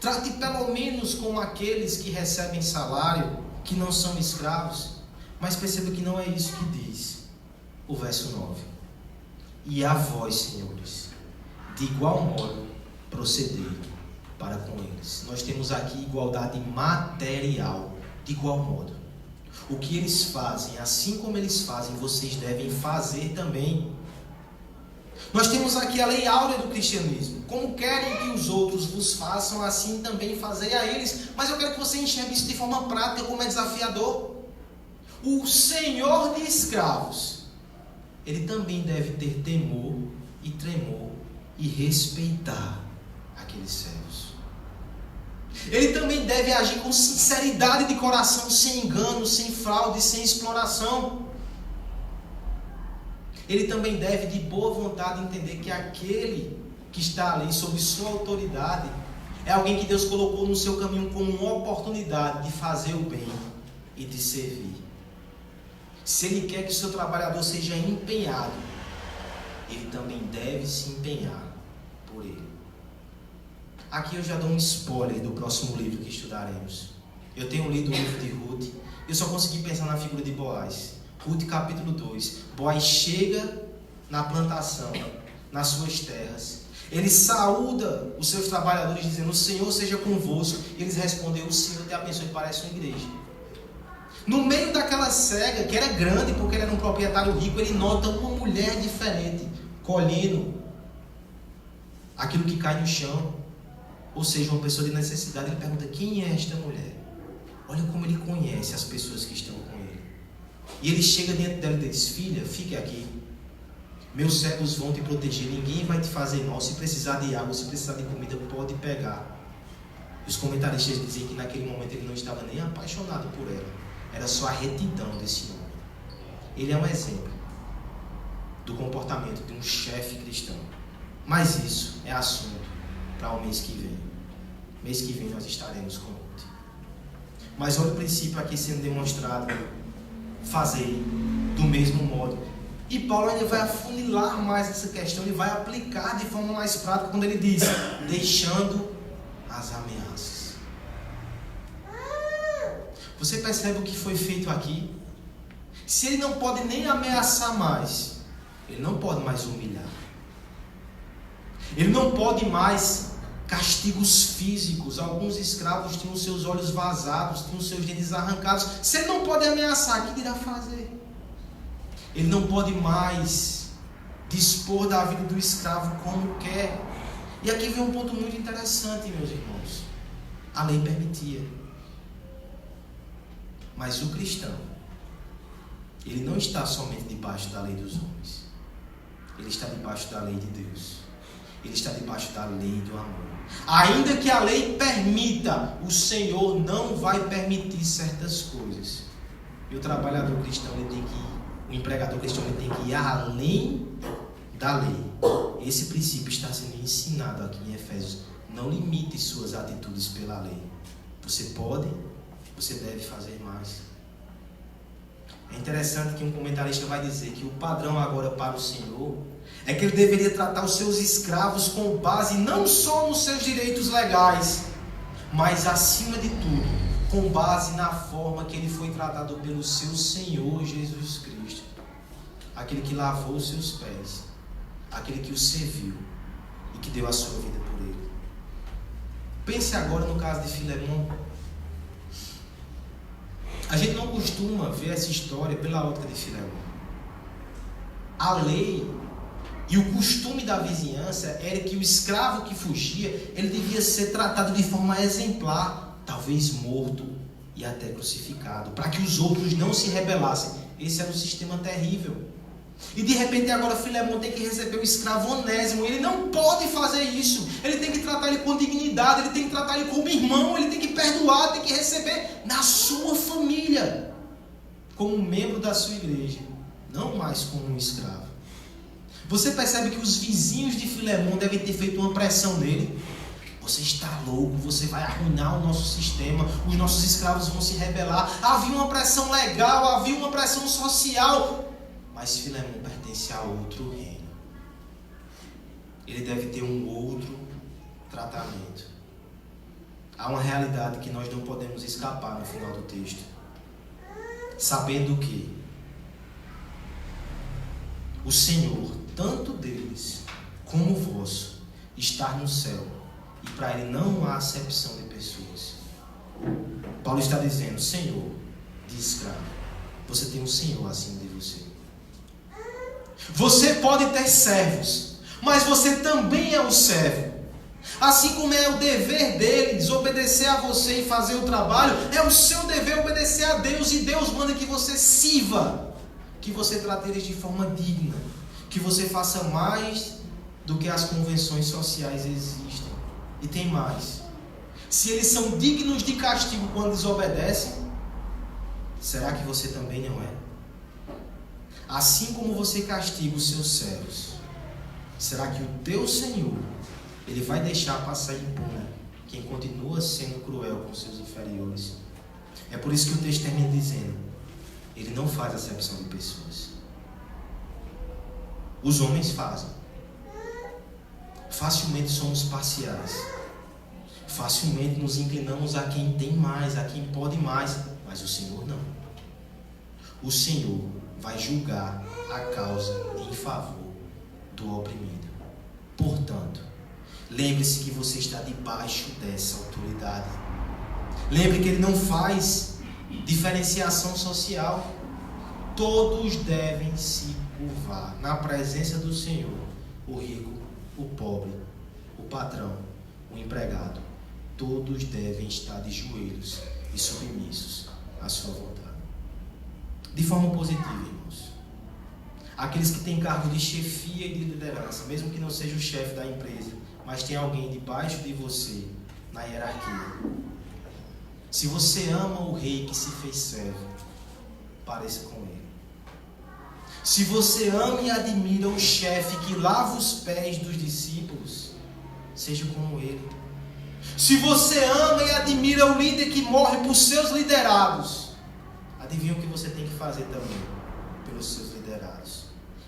Trate pelo menos como aqueles que recebem salário, que não são escravos. Mas perceba que não é isso que diz o verso 9. E a vós, senhores, de igual modo procedei para com eles. Nós temos aqui igualdade material, de igual modo. O que eles fazem, assim como eles fazem, vocês devem fazer também. Nós temos aqui a lei áurea do cristianismo. Como querem que os outros vos façam, assim também fazei a eles. Mas eu quero que você enxergue isso de forma prática, como é desafiador. O senhor de escravos, ele também deve ter temor e tremor e respeitar aqueles servos. Ele também deve agir com sinceridade de coração, sem engano, sem fraude, sem exploração. ele também deve de boa vontade entender que aquele que está ali sob sua autoridade é alguém que Deus colocou no seu caminho como uma oportunidade de fazer o bem e de servir. Se ele quer que o seu trabalhador seja empenhado, ele também deve se empenhar por ele. Aqui eu já dou um spoiler do próximo livro que estudaremos. Eu tenho lido o livro de Ruth, eu só consegui pensar na figura de Boaz. Ruth capítulo 2, Boaz chega na plantação, nas suas terras. Ele saúda os seus trabalhadores dizendo: o Senhor seja convosco. E eles respondem: o Senhor te abençoe. Parece uma igreja. No meio daquela cega, que era grande porque ele era um proprietário rico, ele nota uma mulher diferente, colhendo aquilo que cai no chão. Ou seja, uma pessoa de necessidade. Ele pergunta: quem é esta mulher? Olha como ele conhece as pessoas que estão com ele. E ele chega diante dela e diz: filha, fique aqui. Meus servos vão te proteger, ninguém vai te fazer mal. Se precisar de água, se precisar de comida, pode pegar. Os comentaristas dizem que naquele momento ele não estava nem apaixonado por ela. Era só a retidão desse homem. Ele é um exemplo do comportamento de um chefe cristão. Mas isso é assunto para o mês que vem. Mês que vem nós estaremos com Ruth. Mas olha o princípio aqui sendo demonstrado. Fazer do mesmo modo. E Paulo ainda vai afunilar mais essa questão, ele vai aplicar de forma mais prática quando ele diz: deixando as ameaças. Você percebe o que foi feito aqui? Se ele não pode nem ameaçar mais, ele não pode mais humilhar. Ele não pode mais castigos físicos. Alguns escravos tinham seus olhos vazados, tinham seus dentes arrancados. Se ele não pode ameaçar, o que irá fazer? Ele não pode mais dispor da vida do escravo como quer. E aqui vem um ponto muito interessante, meus irmãos. A lei permitia. Mas o cristão, ele não está somente debaixo da lei dos homens. Ele está debaixo da lei de Deus. Ele está debaixo da lei do amor. Ainda que a lei permita, o Senhor não vai permitir certas coisas. E o trabalhador cristão, ele tem que ir. O empregador cristão, ele tem que ir além da lei. Esse princípio está sendo ensinado aqui em Efésios. Não limite suas atitudes pela lei. Você pode, você deve fazer mais. É interessante que um comentarista vai dizer que o padrão agora para o Senhor é que ele deveria tratar os seus escravos com base não só nos seus direitos legais, mas acima de tudo, com base na forma que ele foi tratado pelo seu Senhor Jesus Cristo. Aquele que lavou os seus pés, aquele que o serviu e que deu a sua vida por ele. Pense agora no caso de Filemon. A gente não costuma ver essa história pela ótica de Filemon. A lei e o costume da vizinhança era que o escravo que fugia, ele devia ser tratado de forma exemplar, talvez morto e até crucificado, para que os outros não se rebelassem. Esse era um sistema terrível. E de repente agora Filemon tem que receber o escravo Onésimo. Ele não pode fazer isso. Ele tem que tratar ele com dignidade, ele tem que tratar ele como irmão, ele tem que perdoar, tem que receber na sua família, como um membro da sua igreja, não mais como um escravo. Você percebe que os vizinhos de Filemon devem ter feito uma pressão nele. Você está louco, você vai arruinar o nosso sistema, os nossos escravos vão se rebelar. Havia uma pressão legal, havia uma pressão social. Mas Filemon pertence a outro reino. Ele deve ter um outro tratamento. Há uma realidade que nós não podemos escapar no final do texto. Sabendo que o Senhor, tanto deles como vosso, está no céu. E para ele não há acepção de pessoas. Paulo está dizendo: Senhor de escravo, você tem um Senhor acima de você. Você pode ter servos, mas você também é um servo. Assim como é o dever deles obedecer a você e fazer o trabalho, é o seu dever obedecer a Deus. E Deus manda que você sirva, que você trate eles de forma digna, que você faça mais do que as convenções sociais existem. E tem mais: se eles são dignos de castigo quando desobedecem, será que você também não é? assim como você castiga os seus servos, será que o teu Senhor, Ele vai deixar passar impune quem continua sendo cruel com seus inferiores? É por isso que o texto termina dizendo: Ele não faz acepção de pessoas. Os homens fazem. Facilmente somos parciais. Facilmente nos inclinamos a quem tem mais, a quem pode mais. Mas o Senhor não. O Senhor vai julgar a causa em favor do oprimido. Portanto, lembre-se que você está debaixo dessa autoridade. Lembre que Ele não faz diferenciação social. Todos devem se curvar na presença do Senhor. O rico, o pobre, o patrão, o empregado. Todos devem estar de joelhos e submissos à sua vontade. De forma positiva, irmãos. Aqueles que têm cargo de chefia e de liderança, mesmo que não seja o chefe da empresa, mas tem alguém debaixo de você na hierarquia. Se você ama o rei que se fez servo, pareça com ele. Se você ama e admira o chefe que lava os pés dos discípulos, seja como ele. Se você ama e admira o líder que morre por seus liderados, adivinha o que você tem que fazer também pelos seus liderados.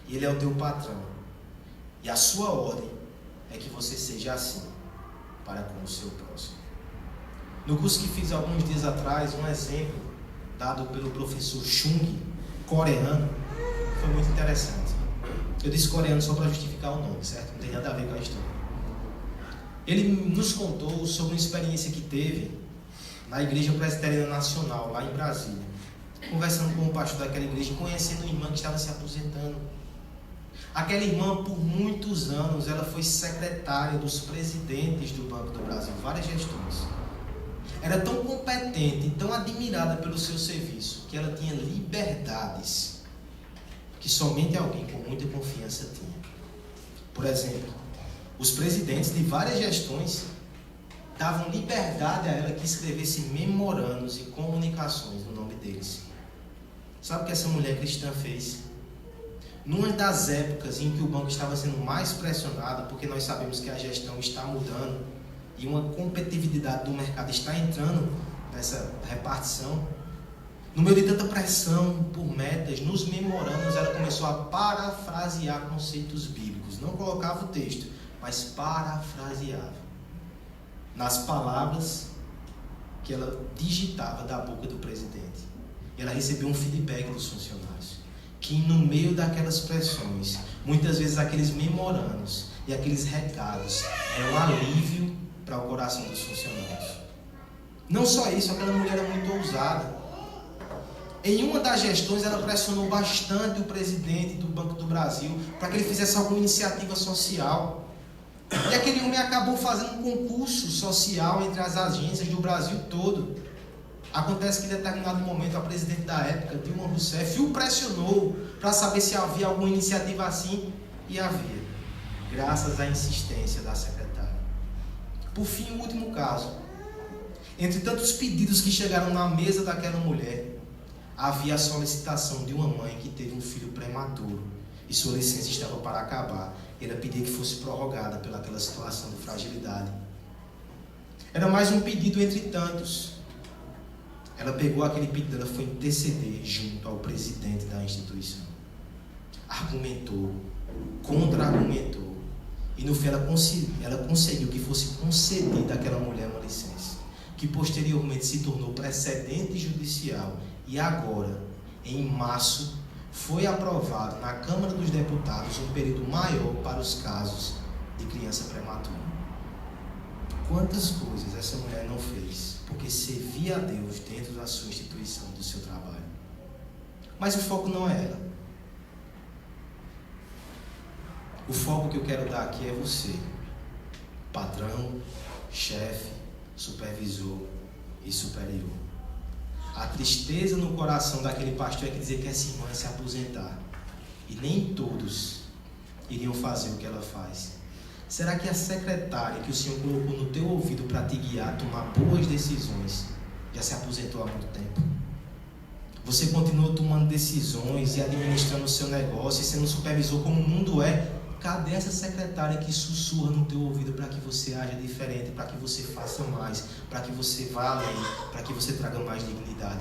E ele é o teu patrão. E a sua ordem é que você seja assim para com o seu próximo. No curso que fiz alguns dias atrás, um exemplo dado pelo professor Chung, coreano, foi muito interessante. Eu disse coreano só para justificar o nome, certo? Não tem nada a ver com a história. Ele nos contou sobre uma experiência que teve na Igreja Presbiteriana Nacional, lá em Brasília. Conversando com o pastor daquela igreja, conhecendo uma irmã que estava se aposentando. Aquela irmã, por muitos anos, ela foi secretária dos presidentes do Banco do Brasil, várias gestões. Era tão competente e tão admirada pelo seu serviço, que ela tinha liberdades que somente alguém com muita confiança tinha. Por exemplo, os presidentes de várias gestões davam liberdade a ela que escrevesse memorandos e comunicações no nome deles. Sabe o que essa mulher cristã fez? Numa das épocas em que o banco estava sendo mais pressionado, porque nós sabemos que a gestão está mudando e uma competitividade do mercado está entrando nessa repartição, no meio de tanta pressão por metas, nos memorandos ela começou a parafrasear conceitos bíblicos. Não colocava o texto, mas parafraseava nas palavras que ela digitava da boca do presidente. Ela recebeu um feedback dos funcionários, que no meio daquelas pressões, muitas vezes aqueles memorandos e aqueles recados é um alívio para o coração dos funcionários. Não só isso, aquela mulher era muito ousada. Em uma das gestões, ela pressionou bastante o presidente do Banco do Brasil para que ele fizesse alguma iniciativa social. E aquele homem acabou fazendo um concurso social entre as agências do Brasil todo. Acontece que em determinado momento, a presidente da época, Dilma Rousseff, o pressionou para saber se havia alguma iniciativa assim, e havia, graças à insistência da secretária. Por fim, o último caso. Entre tantos pedidos que chegaram na mesa daquela mulher, havia a solicitação de uma mãe que teve um filho prematuro e sua licença estava para acabar. Ela pedia que fosse prorrogada pelaquela situação de fragilidade. Era mais um pedido entre tantos. Ela pegou aquele pedido, ela foi interceder junto ao presidente da instituição. Argumentou, contra-argumentou, e no fim ela conseguiu que fosse concedida àquela mulher uma licença, que posteriormente se tornou precedente judicial. E agora, em março, foi aprovado na Câmara dos Deputados um período maior para os casos de criança prematura. Quantas coisas essa mulher não fez, porque servia a Deus dentro da sua instituição, do seu trabalho. Mas o foco não é ela. O foco que eu quero dar aqui é você, patrão, chefe, supervisor e superior. A tristeza no coração daquele pastor é que dizer que essa irmã ia se aposentar. E nem todos iriam fazer o que ela faz. Será que a secretária que o Senhor colocou no teu ouvido para te guiar a tomar boas decisões já se aposentou há muito tempo? Você continua tomando decisões e administrando o seu negócio e sendo supervisor como o mundo é. Cadê essa secretária que sussurra no teu ouvido para que você haja diferente, para que você faça mais, para que você vá além, para que você traga mais dignidade?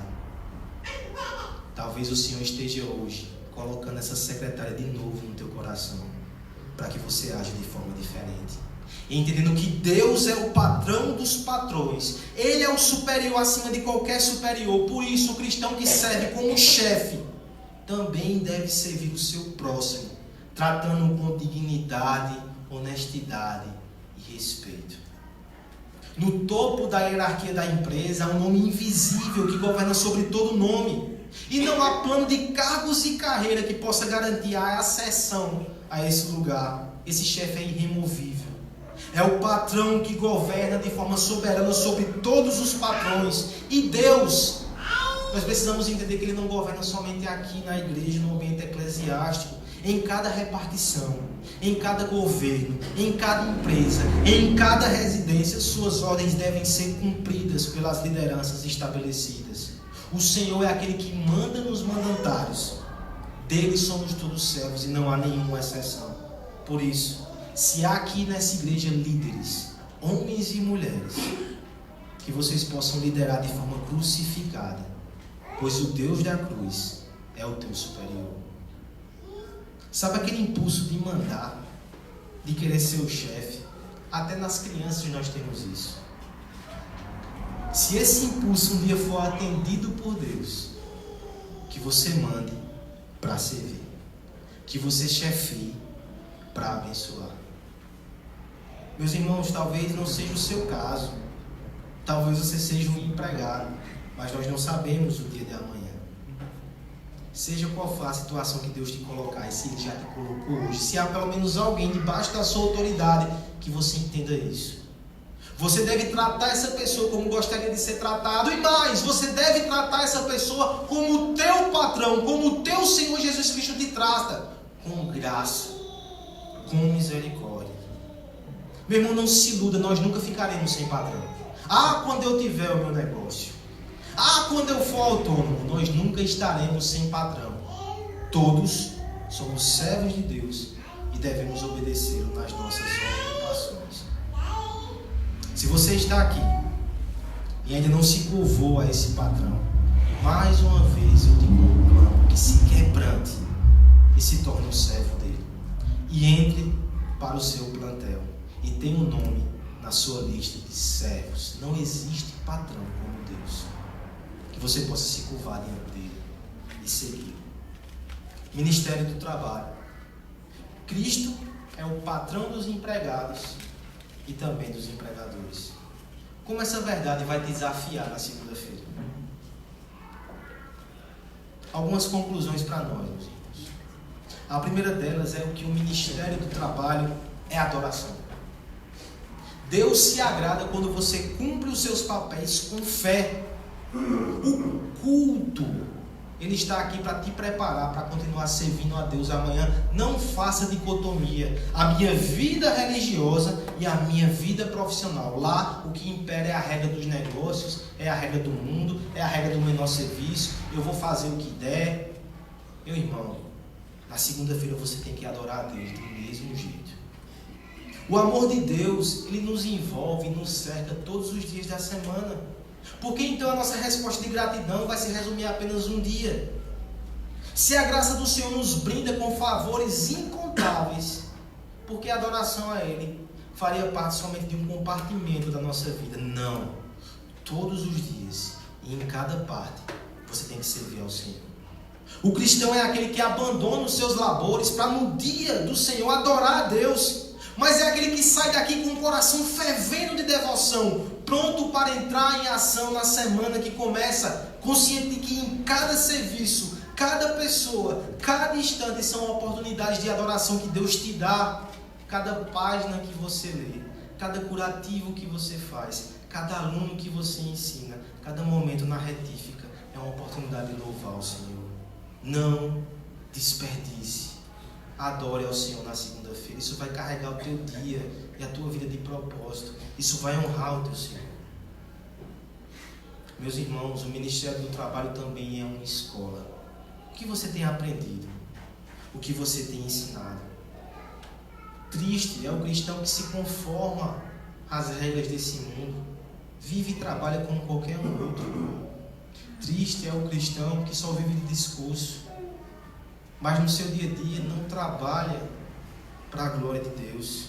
Talvez o Senhor esteja hoje colocando essa secretária de novo no teu coração, para que você haja de forma diferente. Entendendo que Deus é o patrão dos patrões, Ele é o superior acima de qualquer superior. Por isso, o cristão que serve como chefe também deve servir o seu próximo, tratando com dignidade, honestidade e respeito. No topo da hierarquia da empresa há um nome invisível que governa sobre todo nome. E não há plano de cargos e carreira que possa garantir a acessão a esse lugar. Esse chefe é irremovível. É o patrão que governa de forma soberana sobre todos os patrões. E Deus, nós precisamos entender que Ele não governa somente aqui na igreja, no ambiente eclesiástico. Em cada repartição, em cada governo, em cada empresa, em cada residência, suas ordens devem ser cumpridas pelas lideranças estabelecidas. O Senhor é aquele que manda nos mandatários. Dele somos todos servos e não há nenhuma exceção. Por isso, se há aqui nessa igreja líderes, homens e mulheres, que vocês possam liderar de forma crucificada, pois o Deus da cruz é o teu superior. Sabe aquele impulso de mandar, de querer ser o chefe? Até nas crianças nós temos isso. Se esse impulso um dia for atendido por Deus, que você mande para servir, que você chefie para abençoar. Meus irmãos, talvez não seja o seu caso, talvez você seja um empregado, mas nós não sabemos o dia de amanhã. Seja qual for a situação que Deus te colocar, e se Ele já te colocou hoje, se há pelo menos alguém debaixo da sua autoridade, que você entenda isso. Você deve tratar essa pessoa como gostaria de ser tratado, e mais, você deve tratar essa pessoa como o teu patrão, como o teu Senhor Jesus Cristo te trata, com graça, com misericórdia. Meu irmão, não se iluda, nós nunca ficaremos sem patrão. Quando eu tiver o meu negócio, quando eu for autônomo, nós nunca estaremos sem patrão. Todos somos servos de Deus e devemos obedecê-lo nas nossas ocupações. Se você está aqui e ainda não se curvou a esse patrão, mais uma vez eu te conclamo que se quebrante e se torne um servo dele. E entre para o seu plantel e tenha um nome na sua lista de servos. Não existe patrão como Deus. Que você possa se curvar diante dele e seguir. Ministério do Trabalho. Cristo é o patrão dos empregados e também dos empregadores. Como essa verdade vai te desafiar na segunda-feira? Algumas conclusões para nós, meus irmãos. A primeira delas é o que o Ministério do Trabalho é adoração. Deus se agrada quando você cumpre os seus papéis com fé. O culto, Ele está aqui para te preparar para continuar servindo a Deus amanhã. Não faça dicotomia. A minha vida religiosa e a minha vida profissional. Lá o que impera é a regra dos negócios, é a regra do mundo, é a regra do menor serviço. Eu vou fazer o que der. Meu irmão, na segunda-feira você tem que adorar a Deus do mesmo jeito. O amor de Deus, Ele nos envolve e nos cerca todos os dias da semana. Por que então a nossa resposta de gratidão vai se resumir a apenas um dia? Se a graça do Senhor nos brinda com favores incontáveis, por que a adoração a Ele faria parte somente de um compartimento da nossa vida? Não. Todos os dias e em cada parte você tem que servir ao Senhor. O cristão é aquele que abandona os seus labores para no dia do Senhor adorar a Deus. Mas é aquele que sai daqui com o coração fervendo de devoção, pronto para entrar em ação na semana que começa, consciente de que em cada serviço, cada pessoa, cada instante são oportunidades de adoração que Deus te dá. Cada página que você lê, cada curativo que você faz, cada aluno que você ensina, cada momento na retífica é uma oportunidade de louvar o Senhor. Não desperdice. Adore ao Senhor na segunda-feira. Isso vai carregar o teu dia e a tua vida de propósito. Isso vai honrar o teu Senhor. Meus irmãos, o Ministério do Trabalho também é uma escola. O que você tem aprendido? O que você tem ensinado? Triste é o cristão que se conforma às regras desse mundo, vive e trabalha como qualquer um outro. Triste é o cristão que só vive de discurso, mas no seu dia a dia não trabalha para a glória de Deus.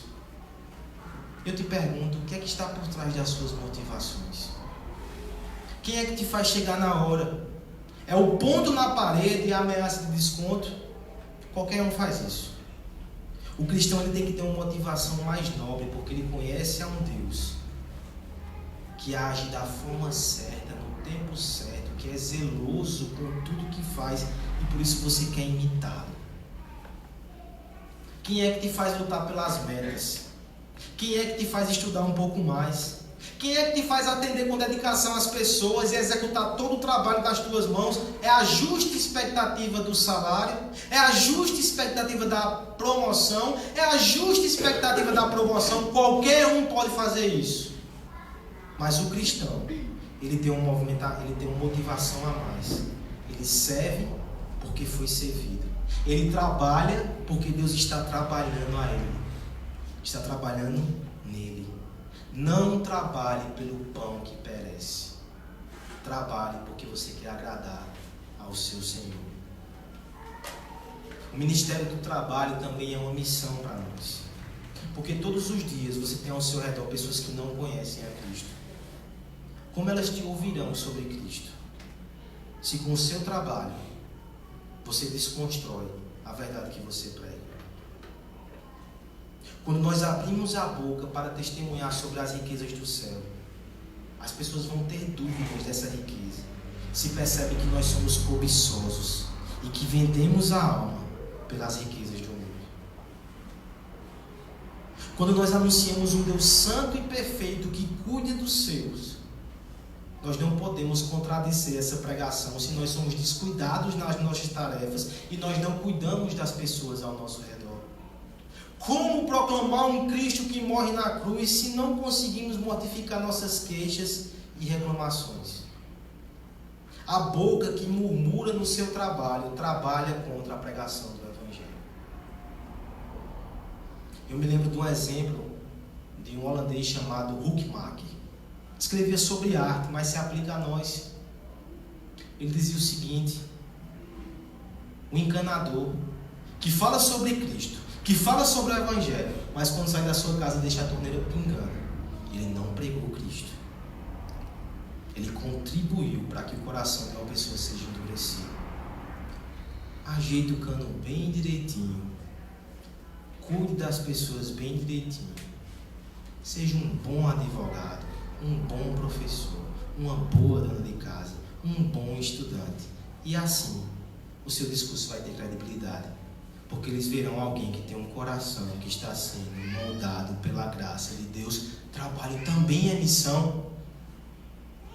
Eu te pergunto, o que é que está por trás das suas motivações? Quem é que te faz chegar na hora? É o ponto na parede e a ameaça de desconto? Qualquer um faz isso. O cristão ele tem que ter uma motivação mais nobre, porque ele conhece a um Deus que age da forma certa, no tempo certo, que é zeloso com tudo que faz, e por isso você quer imitá-lo. Quem é que te faz lutar pelas metas? Quem é que te faz estudar um pouco mais? Quem é que te faz atender com dedicação as pessoas e executar todo o trabalho das tuas mãos? É a justa expectativa do salário? É a justa expectativa da promoção? É a justa expectativa da promoção? Qualquer um pode fazer isso. Mas o cristão, ele tem uma motivação a mais. Ele serve porque foi servido. Ele trabalha porque Deus está trabalhando a ele. Está trabalhando nele. Não trabalhe pelo pão que perece. Trabalhe porque você quer agradar ao seu Senhor. O Ministério do Trabalho também é uma missão para nós. Porque todos os dias você tem ao seu redor pessoas que não conhecem a Cristo. Como elas te ouvirão sobre Cristo? Se com o seu trabalho você desconstrói a verdade que você prega. Quando nós abrimos a boca para testemunhar sobre as riquezas do céu, as pessoas vão ter dúvidas dessa riqueza. Se percebe que nós somos cobiçosos e que vendemos a alma pelas riquezas do mundo. Quando nós anunciamos um Deus santo e perfeito que cuida dos seus, nós não podemos contradizer essa pregação se nós somos descuidados nas nossas tarefas e nós não cuidamos das pessoas ao nosso redor. Como proclamar um Cristo que morre na cruz se não conseguimos mortificar nossas queixas e reclamações? A boca que murmura no seu trabalho trabalha contra a pregação do Evangelho. Eu me lembro de um exemplo de um holandês chamado Hoekemaker. Escrevia sobre arte, mas se aplica a nós. Ele dizia o seguinte: o encanador que fala sobre Cristo, que fala sobre o Evangelho, mas quando sai da sua casa deixa a torneira pingando, ele não pregou Cristo. Ele contribuiu para que o coração de uma pessoa seja endurecido. Ajeite o cano bem direitinho, cuide das pessoas bem direitinho, seja um bom advogado, um bom professor, uma boa dona de casa, um bom estudante, e assim o seu discurso vai ter credibilidade. Porque eles verão alguém que tem um coração que está sendo moldado pela graça de Deus. Trabalho também é missão.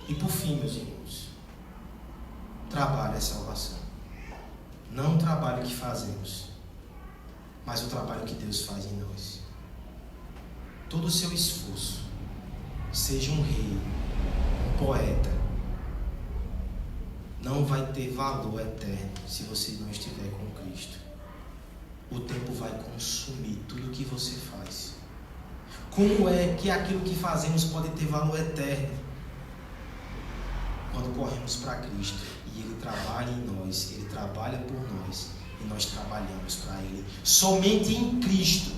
E por fim, meus irmãos, trabalho é salvação. Não o trabalho que fazemos, mas o trabalho que Deus faz em nós. Todo o seu esforço, seja um rei, um poeta, não vai ter valor eterno se você não estiver com Cristo. O tempo vai consumir tudo o que você faz. Como é que aquilo que fazemos pode ter valor eterno? Quando corremos para Cristo e Ele trabalha em nós, Ele trabalha por nós e nós trabalhamos para Ele. Somente em Cristo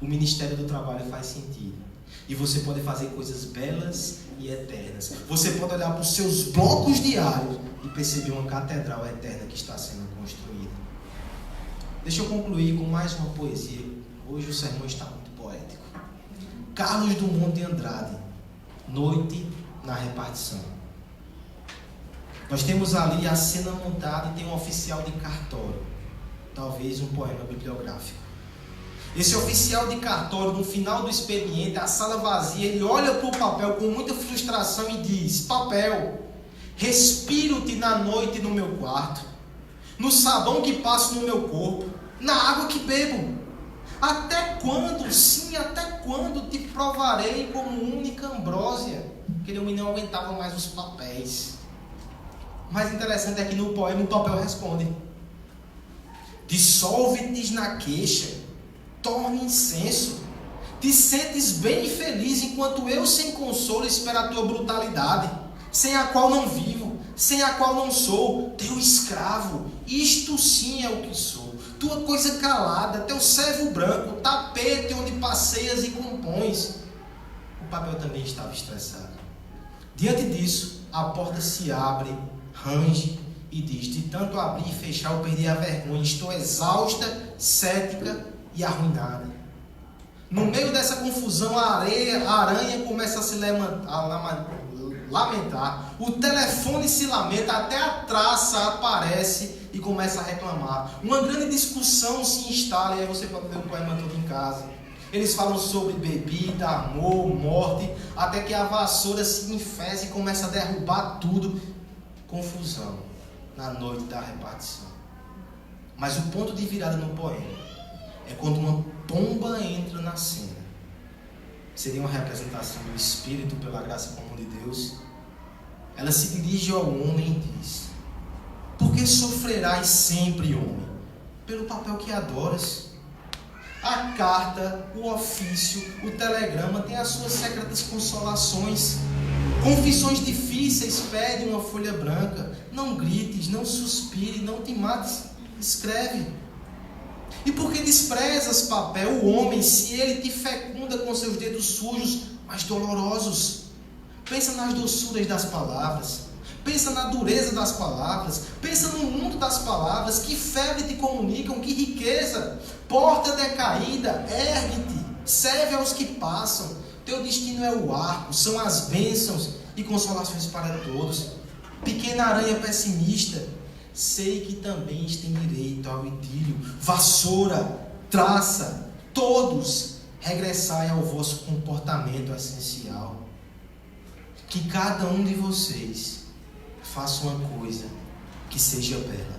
o Ministério do Trabalho faz sentido. E você pode fazer coisas belas e eternas. Você pode olhar para os seus blocos diários e perceber uma catedral eterna que está sendo construída. Deixa eu concluir com mais uma poesia. Hoje o sermão está muito poético. Carlos Drummond de Andrade, Noite na Repartição. Nós temos ali a cena montada e tem um oficial de cartório. Talvez um poema bibliográfico. Esse oficial de cartório, no final do expediente, a sala vazia, ele olha para o papel com muita frustração e diz: papel, respiro-te na noite no meu quarto, no sabão que passo no meu corpo, na água que bebo. Até quando, sim, até quando te provarei como única ambrósia Aquele homem não aguentava mais os papéis. O mais interessante é que no poema o papel responde: dissolve-te na queixa, torna incenso, te sentes bem e feliz, enquanto eu sem consolo espero a tua brutalidade, sem a qual não vivo, sem a qual não sou, teu escravo, isto sim é o que sou, tua coisa calada, teu servo branco, tapete onde passeias e compões. O papel também estava estressado. Diante disso, a porta se abre, range e diz: de tanto abrir e fechar eu perdi a vergonha, estou exausta, cética e arruinada. No meio dessa confusão, a aranha começa a se lamentar, o telefone se lamenta, até a traça aparece e começa a reclamar. Uma grande discussão se instala, e aí você pode ler o poema todo em casa. Eles falam sobre bebida, amor, morte, até que a vassoura se enfesa e começa a derrubar tudo. Confusão na noite da repartição. Mas o ponto de virada no poema é quando uma pomba entra na cena. Seria uma representação do Espírito pela graça comum de Deus. Ela se dirige ao homem e diz: por que sofrerás sempre, homem? Pelo papel que adoras. A carta, o ofício, o telegrama têm as suas secretas consolações. Confissões difíceis pedem uma folha branca. Não grites, não suspire, não te mates. Escreve. E por que desprezas papel, o homem, se ele te fecunda com seus dedos sujos, mas dolorosos? Pensa nas doçuras das palavras. Pensa na dureza das palavras. Pensa no mundo das palavras. Que febre te comunicam, que riqueza. Porta decaída, ergue-te. Serve aos que passam. Teu destino é o arco, são as bênçãos e consolações para todos. Pequena aranha pessimista, sei que também tem direito ao idílio. Vassoura, traça, todos regressai ao vosso comportamento essencial. Que cada um de vocês faça uma coisa que seja bela.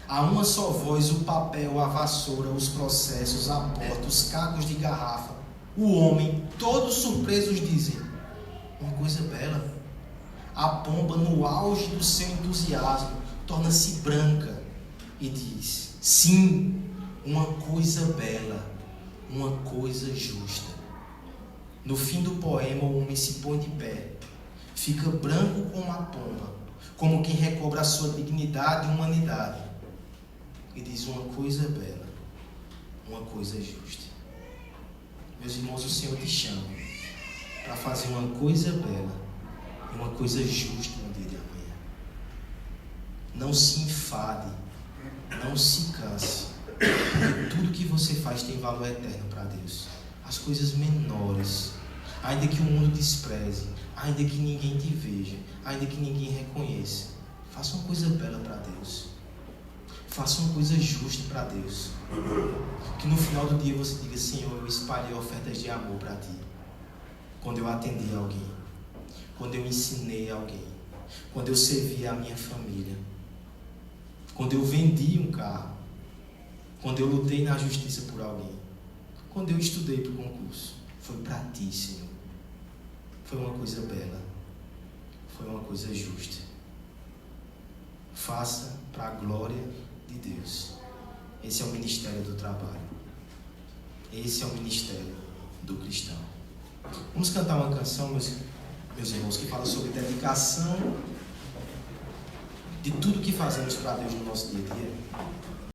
Há uma só voz, o papel, a vassoura, os processos, a porta, os cacos de garrafa. O homem, todos surpresos, dizem: uma coisa bela. A pomba, no auge do seu entusiasmo, torna-se branca e diz: sim, uma coisa bela, uma coisa justa. No fim do poema, o homem se põe de pé, fica branco como a pomba, como quem recobra a sua dignidade e humanidade, e diz: uma coisa bela, uma coisa justa. Meus irmãos, o Senhor te chama para fazer uma coisa bela e uma coisa justa no dia de amanhã. Não se enfade, não se canse, porque tudo que você faz tem valor eterno para Deus. As coisas menores, ainda que o mundo despreze, ainda que ninguém te veja, ainda que ninguém reconheça, faça uma coisa bela para Deus. Faça uma coisa justa para Deus. Que no final do dia você diga: Senhor, eu espalhei ofertas de amor para Ti. Quando eu atendi alguém, quando eu ensinei alguém, quando eu servi a minha família, quando eu vendi um carro, quando eu lutei na justiça por alguém, quando eu estudei para o concurso, foi para Ti, Senhor. Foi uma coisa bela, foi uma coisa justa. Faça para a glória de Deus. Esse é o ministério do trabalho. Esse é o ministério do cristão. Vamos cantar uma canção, meus irmãos, que fala sobre dedicação de tudo que fazemos para Deus no nosso dia a dia.